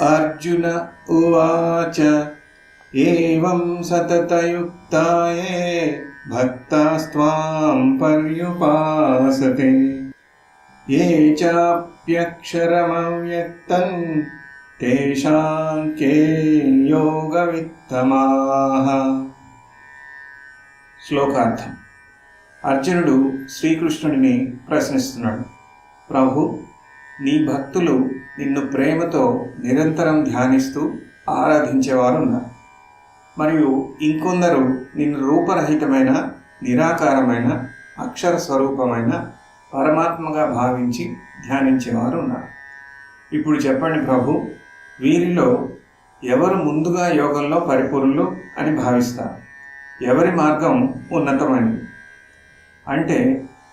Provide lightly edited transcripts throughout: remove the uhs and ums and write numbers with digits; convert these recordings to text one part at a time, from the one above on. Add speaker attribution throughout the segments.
Speaker 1: अर्जुन उवाच एवं सततयुक्ताये भक्तास्त्वां पर्युपासते ये चाप्यक्षरमव्यक्तं तेषां के योगवित्तमाः। శ్లోకార్థం. అర్జునుడు శ్రీకృష్ణుడిని ప్రశ్నిస్తున్నాడు. ప్రభు, నీ భక్తులు నిన్ను ప్రేమతో నిరంతరం ధ్యానిస్తూ ఆరాధించేవారు ఉన్నారు. మరియు ఇంకొందరు నిన్ను రూపరహితమైన, నిరాకారమైన, అక్షర స్వరూపమైన పరమాత్మగా భావించి ధ్యానించేవారు ఉన్నారు. ఇప్పుడు చెప్పండి ప్రభు, వీరిలో ఎవరు ముందుగా యోగంలో పరిపూర్ణులు అని భావిస్తారు? ఎవరి మార్గం ఉన్నతమైనది? అంటే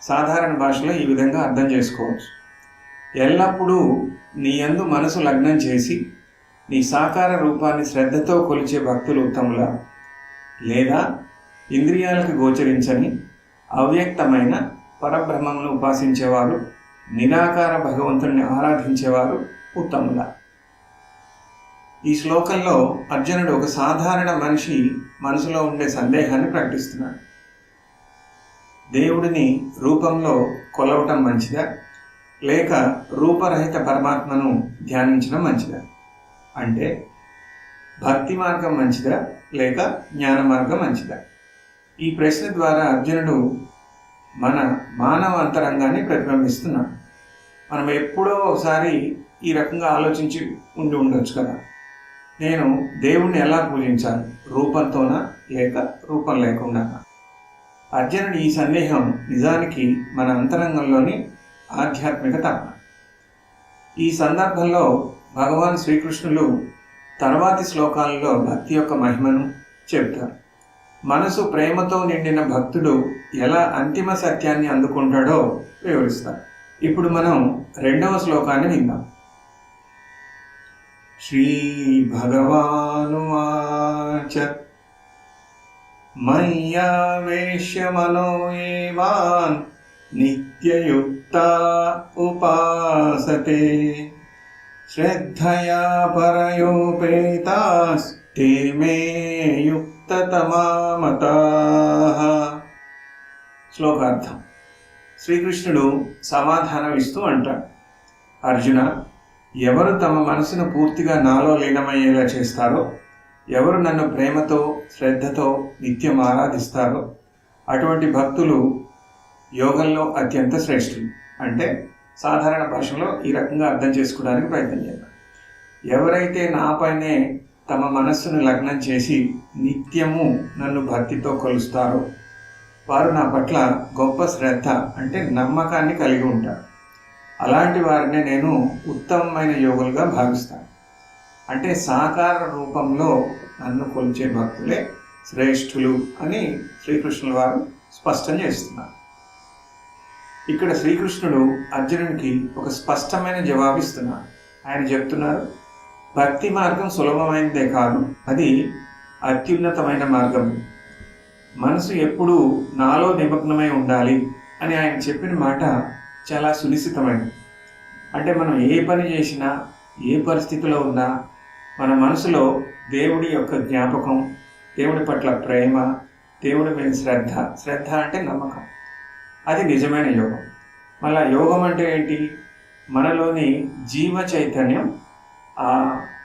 Speaker 1: సాధారణ భాషలో ఈ విధంగా అర్థం చేసుకోవచ్చు. ఎల్లప్పుడూ నీ యందు మనసు లగ్నం చేసి నీ సాకార రూపాన్ని శ్రద్ధతో కొలిచే భక్తులు ఉత్తములా, లేదా ఇంద్రియాలకు గోచరించని అవ్యక్తమైన పరబ్రహ్మమును ఉపాసించేవారు, నిరాకార భగవంతుడిని ఆరాధించేవారు ఉత్తములా? ఈ శ్లోకంలో అర్జునుడు ఒక సాధారణ మనిషి మనసులో ఉండే సందేహాన్ని ప్రకటిస్తున్నాడు. దేవుడిని రూపంలో కొలవటం మంచిదా, లేక రూపరహిత పరమాత్మను ధ్యానించడం మంచిదా? అంటే భక్తి మార్గం మంచిదా, లేక జ్ఞాన మార్గం మంచిదా? ఈ ప్రశ్న ద్వారా అర్జునుడు మన మానవ అంతరంగాన్ని ప్రతిబింబిస్తున్నాడు. మనం ఎప్పుడో ఒకసారి ఈ రకంగా ఆలోచించి ఉండొచ్చు కదా, నేను దేవుణ్ణి ఎలా పూజించాలి, రూపంతోనా లేక రూపం లేకుండా? అర్జునుడి ఈ సందేహం నిజానికి మన అంతరంగంలోని ఆధ్యాత్మిక తపన. ఈ సందర్భంలో భగవాన్ శ్రీకృష్ణులు తర్వాతి శ్లోకాలలో భక్తి యొక్క మహిమను చెబుతారు. మనసు ప్రేమతో నిండిన భక్తుడు ఎలా అంతిమ సత్యాన్ని అందుకుంటాడో వివరిస్తారు. ఇప్పుడు మనం 2వ శ్లోకాన్ని విందాం. శ్రీ భగవానువాచ మయ్యావేశ్య మనో ఏవాన్ నిత్యయుక్తా ఉపాసతే శ్రద్ధయా పరయోపేతాస్తే మే యుక్తతమా మతాః. శ్లోకార్థం. శ్రీకృష్ణుడు సమాధానం ఇస్తూ అంటాడు, అర్జున, ఎవరు తమ మనసును పూర్తిగా నాలో లీనమయ్యేలా చేస్తారో, ఎవరు నన్ను ప్రేమతో శ్రద్ధతో నిత్యం ఆరాధిస్తారో అటువంటి భక్తులు యోగంలో అత్యంత శ్రేష్ఠులు. అంటే సాధారణ భాషలో ఈ రకంగా అర్థం చేసుకోవడానికి ప్రయత్నం చేద్దాం. ఎవరైతే నాపైనే తమ మనస్సును లగ్నం చేసి నిత్యము నన్ను భక్తితో కొలుస్తారో వారు నా పట్ల గొప్ప శ్రద్ధ అంటే నమ్మకాన్ని కలిగి ఉంటారు. అలాంటి వారినే నేను ఉత్తమమైన యోగులుగా భావిస్తాను. అంటే సాకార రూపంలో నన్ను కొలిచే భక్తులే శ్రేష్ఠులు అని శ్రీకృష్ణుల వారు స్పష్టం చేస్తున్నారు. ఇక్కడ శ్రీకృష్ణుడు అర్జునుడికి ఒక స్పష్టమైన జవాబిస్తున్నారు. ఆయన చెప్తున్నారు, భక్తి మార్గం సులభమైనదే కాదు, అది అత్యున్నతమైన మార్గం. మనసు ఎప్పుడూ నాలో నిమగ్నమై ఉండాలి అని ఆయన చెప్పిన మాట చాలా సునిశ్చితమైనది. అంటే మనం ఏ పని చేసినా, ఏ పరిస్థితిలో ఉన్నా మన మనసులో దేవుడి యొక్క జ్ఞాపకం, దేవుడి పట్ల ప్రేమ, దేవుడి మీద శ్రద్ధ అంటే నమ్మకం. అది నిజమైన యోగం. మళ్ళా యోగం అంటే ఏంటి? మనలోని జీవ చైతన్యం ఆ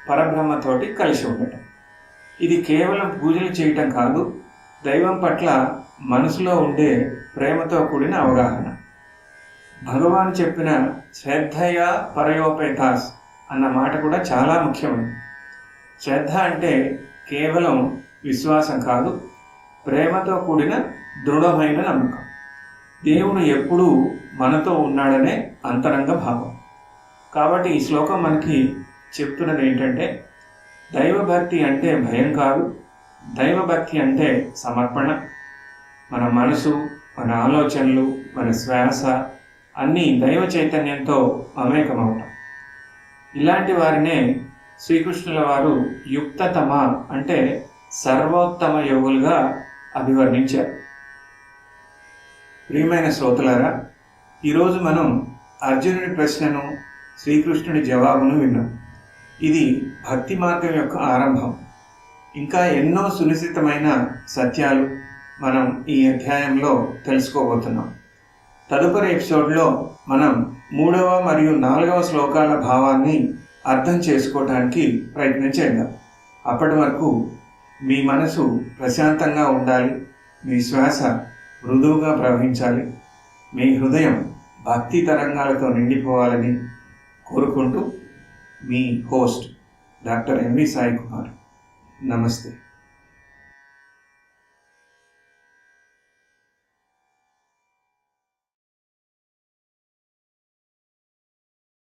Speaker 1: పరబ్రహ్మతోటి కలిసి ఉండటం. ఇది కేవలం పూజలు చేయటం కాదు, దైవం పట్ల మనసులో ఉండే ప్రేమతో కూడిన అవగాహన. భగవాన్ చెప్పిన శ్రద్ధయా పరయోపేతాస్ అన్న మాట కూడా చాలా ముఖ్యమైనది. శ్రద్ధ అంటే కేవలం విశ్వాసం కాదు, ప్రేమతో కూడిన దృఢమైన నమ్మకం. దేవుడు ఎప్పుడూ మనతో ఉన్నాడనే అంతరంగ భావం. కాబట్టి ఈ శ్లోకం మనకి చెప్తున్నది ఏంటంటే, దైవభక్తి అంటే భయం కాదు, దైవభక్తి అంటే సమర్పణ. మన మనసు, మన ఆలోచనలు, మన శ్వాస అన్నీ దైవ చైతన్యంతో మమేకమవటం. ఇలాంటి వారినే శ్రీకృష్ణుల వారు యుక్తతమ అంటే సర్వోత్తమ యోగులుగా అభివర్ణించారు. ప్రియమైన శ్రోతలారా, ఈరోజు మనం అర్జునుడి ప్రశ్నను, శ్రీకృష్ణుడి జవాబును విన్నాం. ఇది భక్తి మార్గం యొక్క ఆరంభం. ఇంకా ఎన్నో సునిశ్చితమైన సత్యాలు మనం ఈ అధ్యాయంలో తెలుసుకోబోతున్నాం. తదుపరి ఎపిసోడ్లో మనం 3వ మరియు 4వ శ్లోకాల భావాన్ని అర్థం చేసుకోవడానికి ప్రయత్నం చేద్దాం. అప్పటి వరకు మీ మనసు ప్రశాంతంగా ఉండాలి, మీ శ్వాస మృదువుగా ప్రవహించాలి, మీ హృదయం భక్తి తరంగాలతో నిండిపోవాలని కోరుకుంటూ మీ host doctor M V Sai Kumar. నమస్తే.